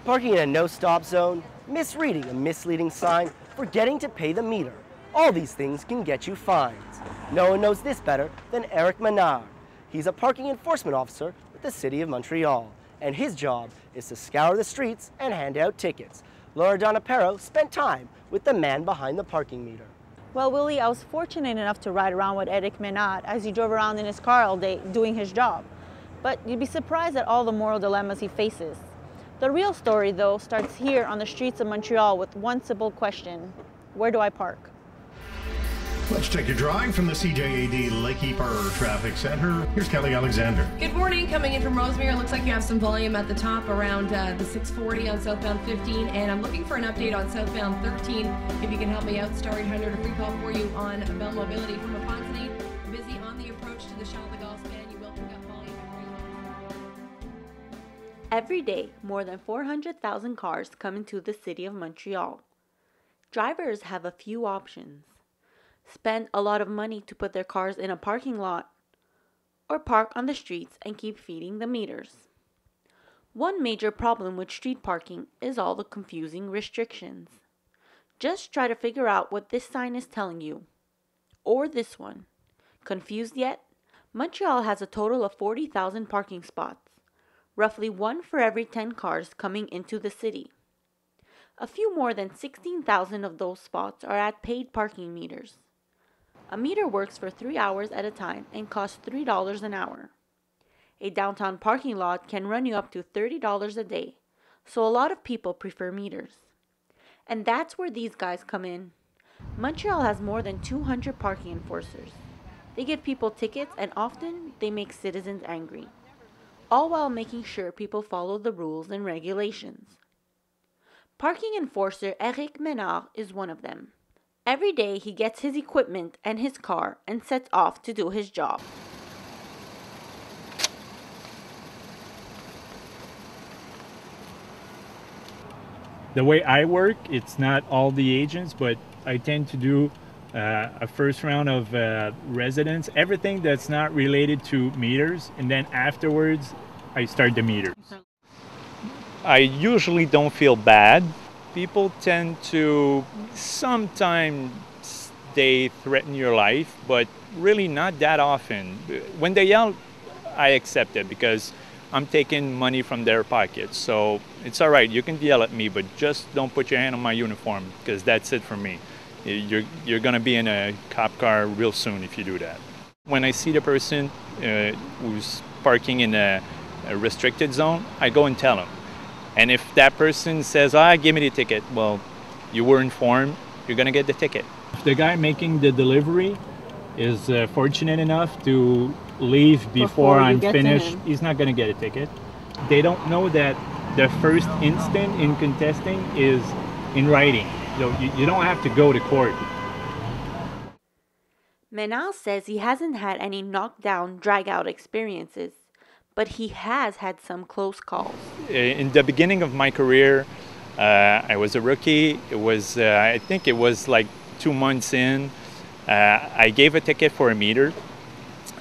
parking in a no-stop zone, misreading a misleading sign, forgetting to pay the meter. All these things can get you fines. No one knows this better than Eric Menard. He's a parking enforcement officer with the City of Montreal, and his job is to scour the streets and hand out tickets. Laura Donapero spent time with the man behind the parking meter. Well, Willie, I was fortunate enough to ride around with Eric Menard as he drove around in his car all day doing his job. But you'd be surprised at all the moral dilemmas he faces. The real story, though, starts here on the streets of Montreal with one simple question: where do I park? Let's take a drive from the CJAD Lakekeeper Traffic Center. Here's Kelly Alexander. Good morning. Coming in from Rosemere, it looks like you have some volume at the top around the 640 on southbound 15, and I'm looking for an update on southbound 13. If you can help me out, Star 800, a free call for you on Bell Mobility from Repentigny. Busy on the approach to the Charles de Gaulle span. You will pick up volume. Every day, more than 400,000 cars come into the city of Montreal. Drivers have a few options: spend a lot of money to put their cars in a parking lot, or park on the streets and keep feeding the meters. One major problem with street parking is all the confusing restrictions. Just try to figure out what this sign is telling you. Or this one. Confused yet? Montreal has a total of 40,000 parking spots, roughly 1 for every 10 cars coming into the city. A few more than 16,000 of those spots are at paid parking meters. A meter works for 3 hours at a time and costs $3 an hour. A downtown parking lot can run you up to $30 a day, so a lot of people prefer meters. And that's where these guys come in. Montreal has more than 200 parking enforcers. They give people tickets, and often they make citizens angry, all while making sure people follow the rules and regulations. Parking enforcer Eric Menard is one of them. Every day he gets his equipment and his car and sets off to do his job. The way I work, it's not all the agents, but I tend to do a first round of residents, everything that's not related to meters, and then afterwards I start the meters. I usually don't feel bad. People tend to sometimes they threaten your life, but really not that often. When they yell, I accept it because I'm taking money from their pockets. So it's all right, you can yell at me, but just don't put your hand on my uniform, because that's it for me. You're gonna be in a cop car real soon if you do that. When I see the person who's parking in a restricted zone, I go and tell them. And if that person says, give me the ticket, well, you were informed, you're gonna get the ticket. If the guy making the delivery is fortunate enough to leave before I'm finished, he's not gonna get a ticket. They don't know that the first instant in contesting is in writing. So you don't have to go to court. Menal says he hasn't had any knockdown, drag-out experiences, but he has had some close calls. In the beginning of my career, I was a rookie. It was, I think it was like 2 months in. I gave a ticket for a meter,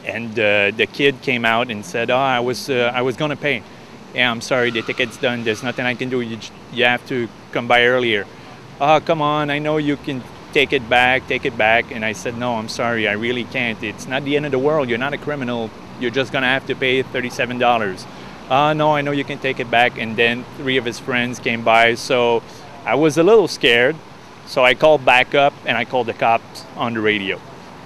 and the kid came out and said, I was going to pay. Yeah, I'm sorry, the ticket's done. There's nothing I can do. You have to come by earlier. Come on, I know you can take it back. And I said, no, I'm sorry, I really can't. It's not the end of the world. You're not a criminal. You're just going to have to pay $37. No, I know you can take it back. And then 3 of his friends came by. So I was a little scared. So I called back up and I called the cops on the radio.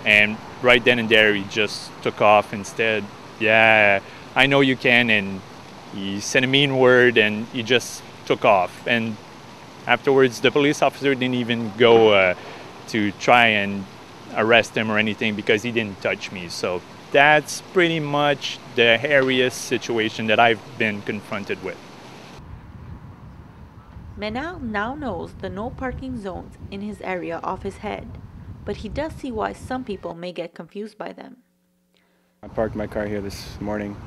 And right then and there, he just took off instead. Yeah, I know you can. And he said a mean word and he just took off. And afterwards, the police officer didn't even go to try and arrest him or anything because he didn't touch me. So that's pretty much the hairiest situation that I've been confronted with. Menal now knows the no parking zones in his area off his head, but he does see why some people may get confused by them. I parked my car here this morning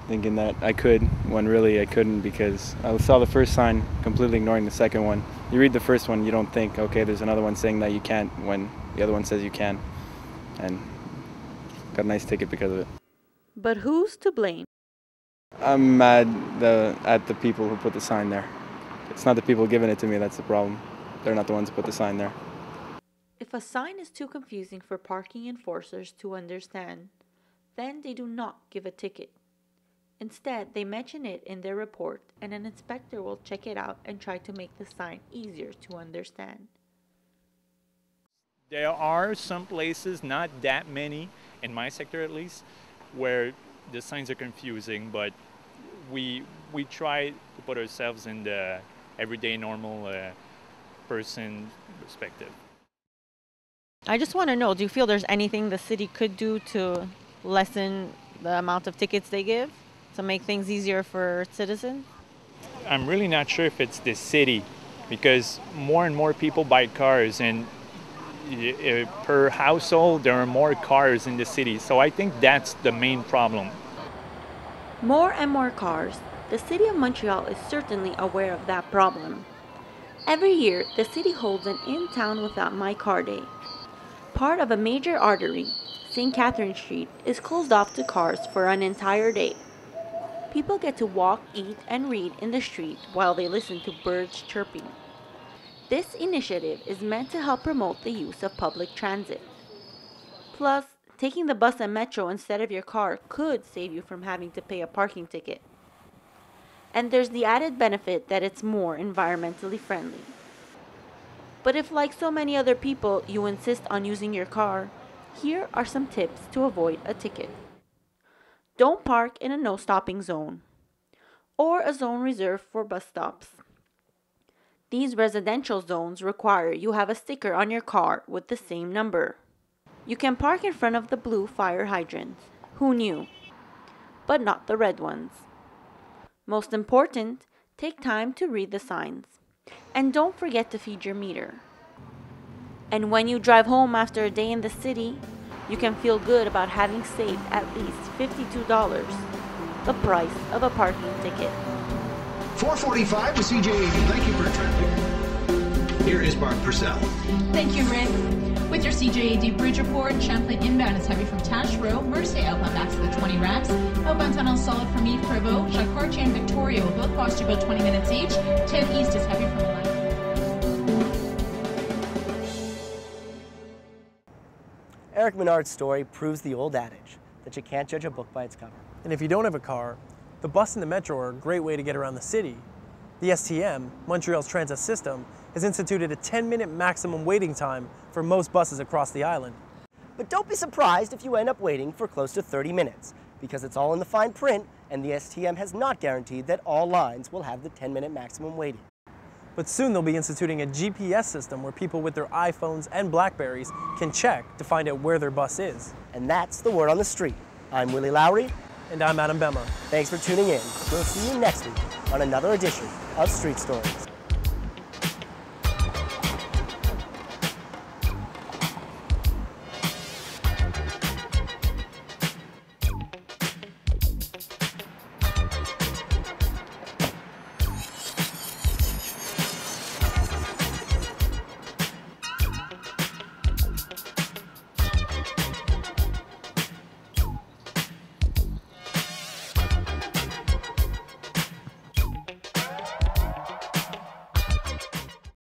thinking that I could, when really I couldn't, because I saw the first sign, completely ignoring the second one. You read the first one, you don't think, okay, there's another one saying that you can't, when the other one says you can. And got a nice ticket because of it. But who's to blame? I'm mad at the people who put the sign there. It's not the people giving it to me that's the problem. They're not the ones who put the sign there. If a sign is too confusing for parking enforcers to understand, then they do not give a ticket. Instead, they mention it in their report, and an inspector will check it out and try to make the sign easier to understand. There are some places, not that many, in my sector at least, where the signs are confusing, but we try to put ourselves in the everyday normal person perspective. I just want to know, do you feel there's anything the city could do to lessen the amount of tickets they give, to make things easier for citizens? I'm really not sure if it's the city, because more and more people buy cars, and per household there are more cars in the city. So I think that's the main problem. More and more cars. The city of Montreal is certainly aware of that problem. Every year, the city holds an In Town Without My Car Day. Part of a major artery, St. Catherine Street, is closed off to cars for an entire day. People get to walk, eat, and read in the street while they listen to birds chirping. This initiative is meant to help promote the use of public transit. Plus, taking the bus and metro instead of your car could save you from having to pay a parking ticket. And there's the added benefit that it's more environmentally friendly. But if, like so many other people, you insist on using your car, here are some tips to avoid a ticket. Don't park in a no-stopping zone, or a zone reserved for bus stops. These residential zones require you have a sticker on your car with the same number. You can park in front of the blue fire hydrants. Who knew? But not the red ones. Most important, take time to read the signs. And don't forget to feed your meter. And when you drive home after a day in the city, you can feel good about having saved at least $52, the price of a parking ticket. 445 with CJAD. Thank you for traffic. Here is Bart Purcell. Thank you, Rick. With your CJAD Bridge Report, Champlain inbound is heavy from Taschereau, Mercier outbound back to the 20 wraps. Outbound tunnel solid from Yves Prévost, Jacques Cartier and Victoria will both cost you about 20 minutes each. 10 east is heavy from 11. Eric Menard's story proves the old adage that you can't judge a book by its cover. And if you don't have a car, the bus and the metro are a great way to get around the city. The STM, Montreal's transit system, has instituted a 10-minute maximum waiting time for most buses across the island. But don't be surprised if you end up waiting for close to 30 minutes, because it's all in the fine print, and the STM has not guaranteed that all lines will have the 10-minute maximum waiting. But soon they'll be instituting a GPS system where people with their iPhones and Blackberries can check to find out where their bus is. And that's the word on the street. I'm Willie Lowry. And I'm Adam Bema. Thanks for tuning in. We'll see you next week on another edition of Street Stories.